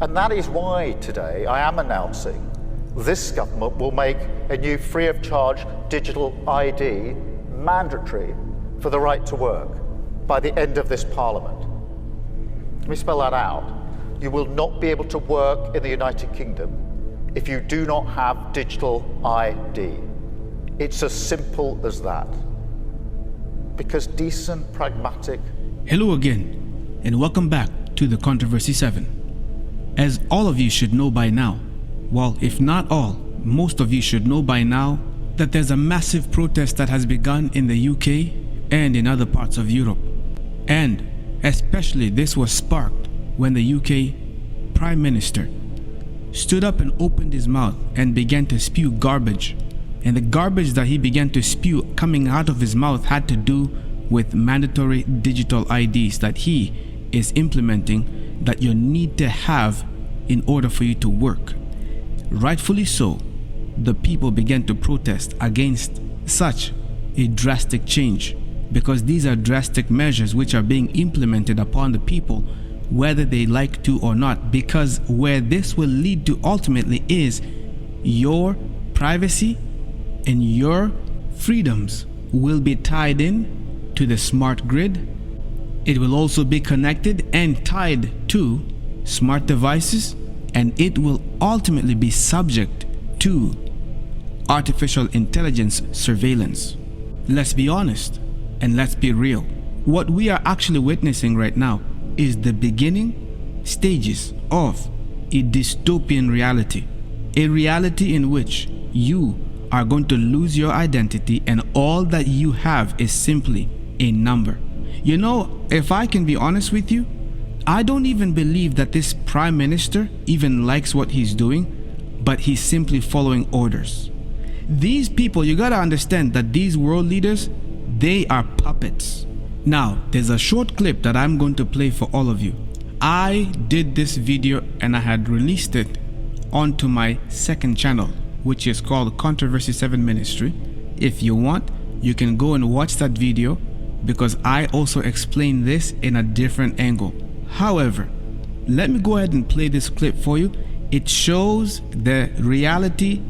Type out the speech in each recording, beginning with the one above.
And that is why today I am announcing this government will make a new free of charge digital ID mandatory for the right to work by the end of this Parliament. Let me spell that out. You will not be able to work in the United Kingdom if you do not have digital ID. It's as simple as that. Because decent, pragmatic... Hello again, and welcome back to the Controversy 7. As all of you should know by now, well, if not all, most of you should know by now that there's a massive protest that has begun in the UK and in other parts of Europe. And especially this was sparked when the UK Prime Minister stood up and opened his mouth and began to spew garbage. And the garbage that he began to spew coming out of his mouth had to do with mandatory digital IDs that he is implementing that you need to have in order for you to work. Rightfully so, the people began to protest against such a drastic change, because these are drastic measures which are being implemented upon the people whether they like to or not, because where this will lead to ultimately is your privacy and your freedoms will be tied in to the smart grid. It will also be connected and tied to smart devices, and it will ultimately be subject to artificial intelligence surveillance. Let's be honest and let's be real. What we are actually witnessing right now is the beginning stages of a dystopian reality. A reality in which you are going to lose your identity and all that you have is simply a number. You know, if I can be honest with you, I don't even believe that this Prime Minister even likes what he's doing, but he's simply following orders. These people, you gotta understand that these world leaders, they are puppets. Now, there's a short clip that I'm going to play for all of you. I did this video and I had released it onto my second channel, which is called Controversy 7 Ministry. If you want, you can go and watch that video, because I also explain this in a different angle. However, let me go ahead and play this clip for you. It shows the reality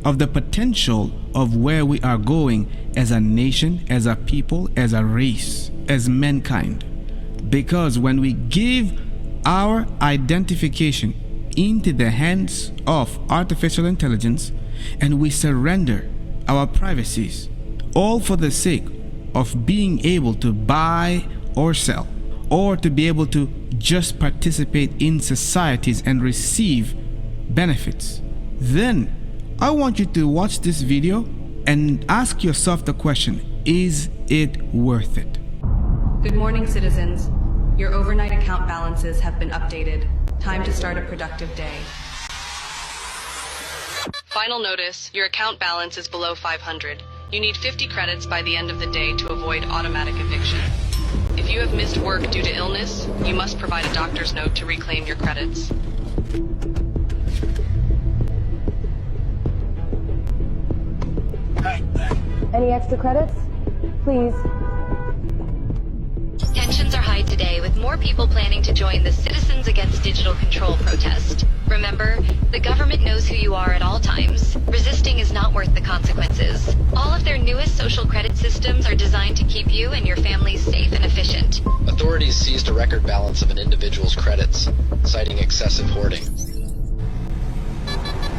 of the potential of where we are going as a nation, as a people, as a race, as mankind. Because when we give our identification into the hands of artificial intelligence and we surrender our privacies, all for the sake of being able to buy or sell, or to be able to just participate in societies and receive benefits, then I want you to watch this video and ask yourself the question, is it worth it? Good morning, citizens. Your overnight account balances have been updated. Time to start a productive day. Final notice, your account balance is below 500. You need 50 credits by the end of the day to avoid automatic eviction. If you have missed work due to illness, you must provide a doctor's note to reclaim your credits. Any extra credits? Please. Tensions are high today, with more people planning to join the Citizens Against Digital Control protest. Remember, the government knows who you are at all times. Resisting is not worth the consequences. All of their newest social credit systems are designed to keep you and your families safe and efficient. Authorities seized a record balance of an individual's credits, citing excessive hoarding.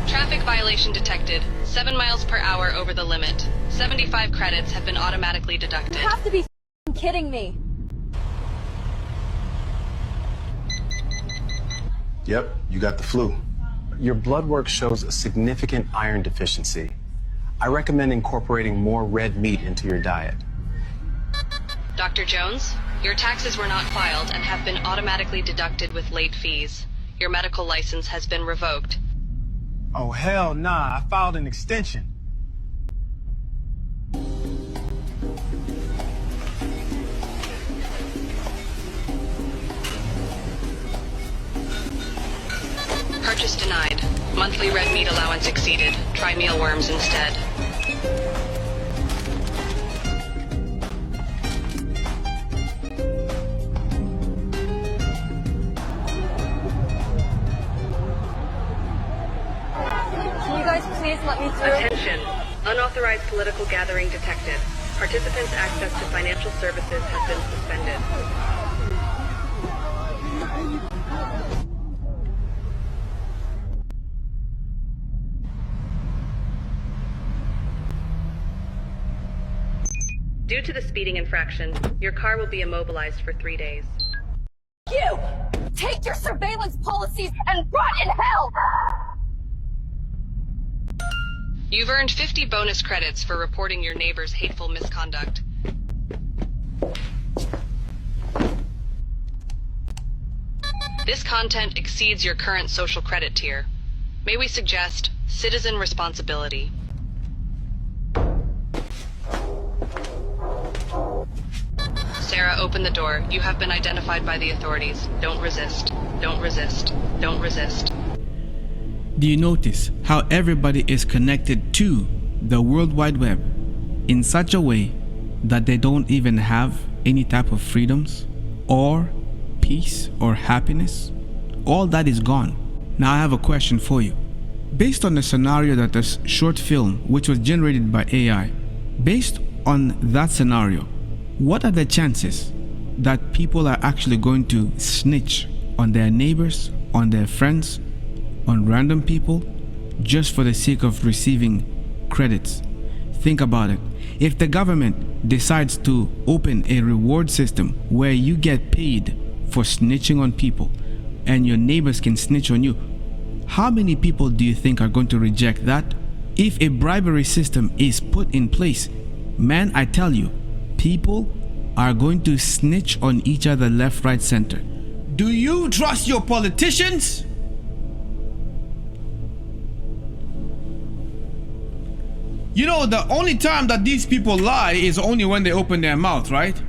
Traffic violation detected. 7 miles per hour over the limit. 75 credits have been automatically deducted. You have to be f***ing kidding me. Yep, you got the flu. Your blood work shows a significant iron deficiency. I recommend incorporating more red meat into your diet. Dr. Jones, your taxes were not filed and have been automatically deducted with late fees. Your medical license has been revoked. Oh, hell nah. I filed an extension. Purchase denied. Monthly red meat allowance exceeded. Try mealworms instead. Please let me through. Attention. Unauthorized political gathering detected. Participants' access to financial services has been suspended. Due to the speeding infraction, your car will be immobilized for 3 days. You! Take your surveillance policies and rot in hell! You've earned 50 bonus credits for reporting your neighbor's hateful misconduct. This content exceeds your current social credit tier. May we suggest citizen responsibility. Sarah, open the door. You have been identified by the authorities. Don't resist. Don't resist. Don't resist. Do you notice how everybody is connected to the World Wide Web in such a way that they don't even have any type of freedoms or peace or happiness? All that is gone. Now I have a question for you. Based on the scenario that this short film, which was generated by AI, based on that scenario, what are the chances that people are actually going to snitch on their neighbors, on their friends, on random people, just for the sake of receiving credits? Think about it. If the government decides to open a reward system where you get paid for snitching on people and your neighbors can snitch on you, how many people do you think are going to reject that? If a bribery system is put in place, man, I tell you, people are going to snitch on each other left, right, center. Do you trust your politicians? You know, the only time that these people lie is only when they open their mouth, right?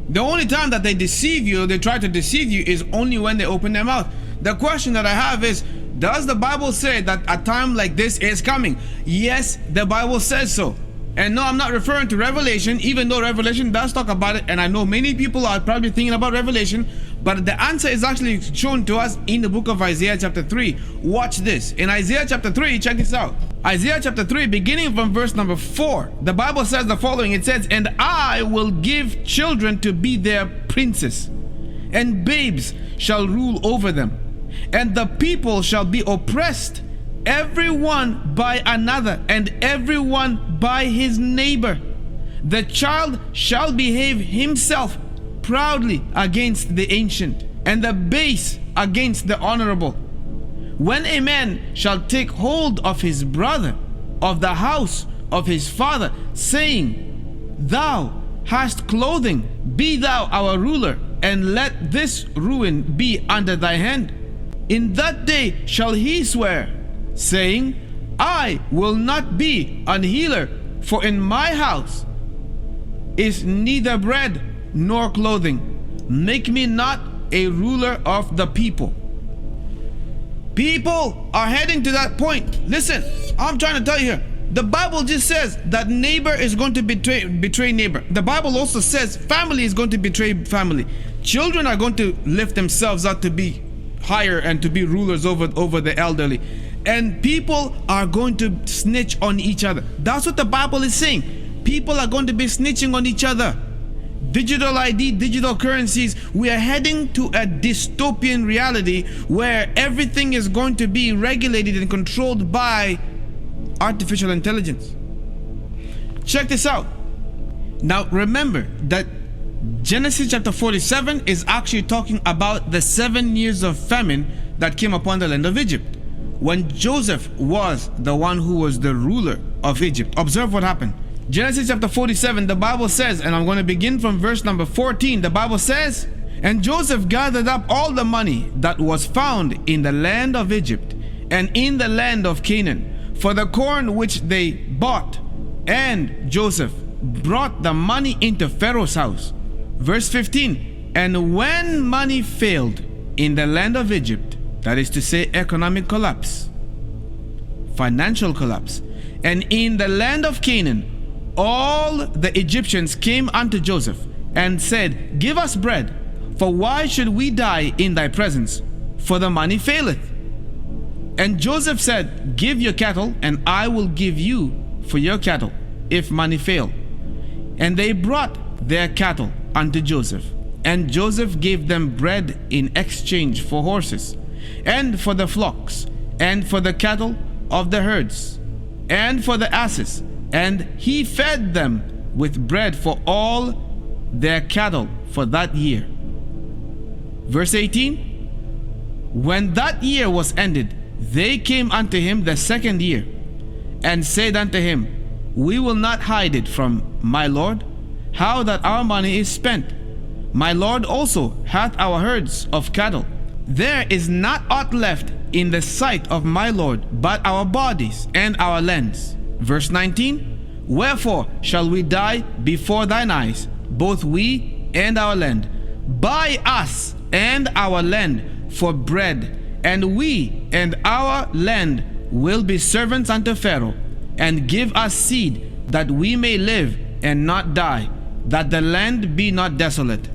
The only time that they deceive you, they try to deceive you, is only when they open their mouth. The question that I have is, does the Bible say that a time like this is coming? Yes, the Bible says so. And no, I'm not referring to Revelation, even though Revelation does talk about it, and I know many people are probably thinking about Revelation, but the answer is actually shown to us in the book of Isaiah chapter 3. Watch this. In Isaiah chapter 3, check this out. Isaiah chapter 3, beginning from verse number 4, the Bible says the following. It says, "And I will give children to be their princes, and babes shall rule over them, and the people shall be oppressed, everyone by another, and everyone by his neighbor. The child shall behave himself proudly against the ancient, and the base against the honorable. When a man shall take hold of his brother, of the house of his father, saying, Thou hast clothing, be thou our ruler, and let this ruin be under thy hand. In that day shall he swear, saying, I will not be an healer, for in my house is neither bread nor clothing. Make me not a ruler of the people." People are heading to that point. Listen, I'm trying to tell you here. The Bible just says that neighbor is going to betray neighbor. The Bible also says family is going to betray family. Children are going to lift themselves up to be higher and to be rulers over the elderly. And people are going to snitch on each other. That's what the Bible is saying. People are going to be snitching on each other. Digital ID, digital currencies. We are heading to a dystopian reality where everything is going to be regulated and controlled by artificial intelligence. Check this out. Now remember that Genesis chapter 47 is actually talking about the 7 years of famine that came upon the land of Egypt, when Joseph was the one who was the ruler of Egypt. Observe what happened. Genesis chapter 47, the Bible says, and I'm going to begin from verse number 14. The Bible says, "And Joseph gathered up all the money that was found in the land of Egypt and in the land of Canaan for the corn which they bought. And Joseph brought the money into Pharaoh's house." Verse 15, "And when money failed in the land of Egypt," that is to say economic collapse, financial collapse, "and in the land of Canaan, all the Egyptians came unto Joseph and said, Give us bread, for why should we die in thy presence? For the money faileth. And Joseph said, give your cattle, and I will give you for your cattle, if money fail. And they brought their cattle unto Joseph. And Joseph gave them bread in exchange for horses, and for the flocks, and for the cattle of the herds, and for the asses. And he fed them with bread for all their cattle for that year. Verse 18. When that year was ended, they came unto him the second year, and said unto him, we will not hide it from my lord, how that our money is spent. My lord also hath our herds of cattle. There is not aught left in the sight of my lord, but our bodies and our lands. Verse 19. Wherefore shall we die before thine eyes, both we and our land? Buy us and our land for bread, and we and our land will be servants unto Pharaoh, and give us seed, that we may live and not die, that the land be not desolate.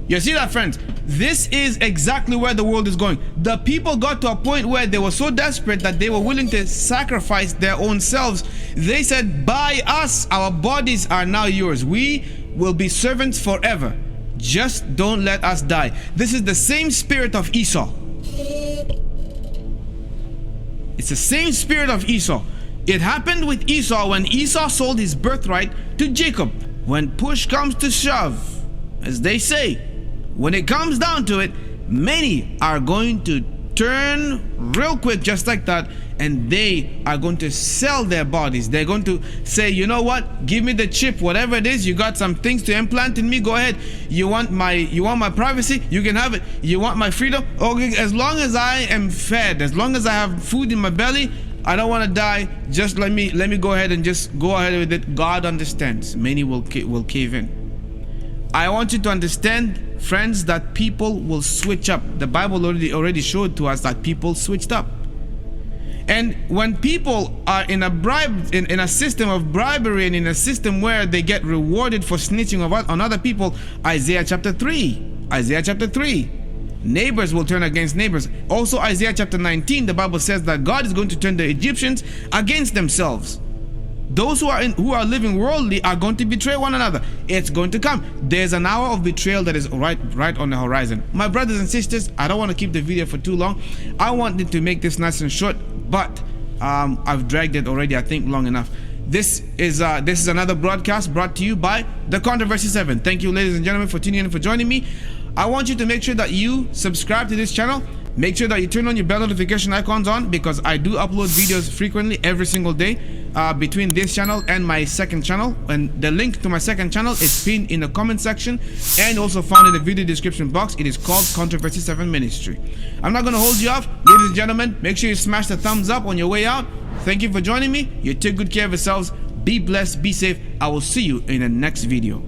You see that, friends? This is exactly where the world is going. The people got to a point where they were so desperate that they were willing to sacrifice their own selves. They said, buy us, our bodies are now yours. We will be servants forever. Just don't let us die. This is the same spirit of Esau. It's the same spirit of Esau. It happened with Esau when Esau sold his birthright to Jacob. When push comes to shove, as they say, when it comes down to it, many are going to turn real quick just like that, and they are going to sell their bodies. They're going to say, you know what, give me the chip, whatever it is, you got some things to implant in me, go ahead. You want my privacy, you can have it. You want my freedom, okay, as long as I am fed, as long as I have food in my belly, I don't want to die, just let me go ahead and just go ahead with it. God understands. Many will cave in. I want you to understand, friends, that people will switch up. The Bible already showed to us that people switched up. And when people are in a system of bribery, and in a system where they get rewarded for snitching on other people, Isaiah chapter 3, neighbors will turn against neighbors. Also Isaiah chapter 19, the Bible says that God is going to turn the Egyptians against themselves. Those who are living worldly are going to betray one another. It's going to come. There's an hour of betrayal that is right on the horizon. My brothers and sisters, I don't want to keep the video for too long. I wanted to make this nice and short, but I've dragged it already, I think, long enough. This is another broadcast brought to you by The Controversy 7. Thank you, ladies and gentlemen, for tuning in and for joining me. I want you to make sure that you subscribe to this channel. Make sure that you turn on your bell notification icons on, because I do upload videos frequently every single day between this channel and my second channel. And the link to my second channel is pinned in the comment section and also found in the video description box. It is called Controversy 7 Ministry. I'm not going to hold you off. Ladies and gentlemen, make sure you smash the thumbs up on your way out. Thank you for joining me. You take good care of yourselves. Be blessed. Be safe. I will see you in the next video.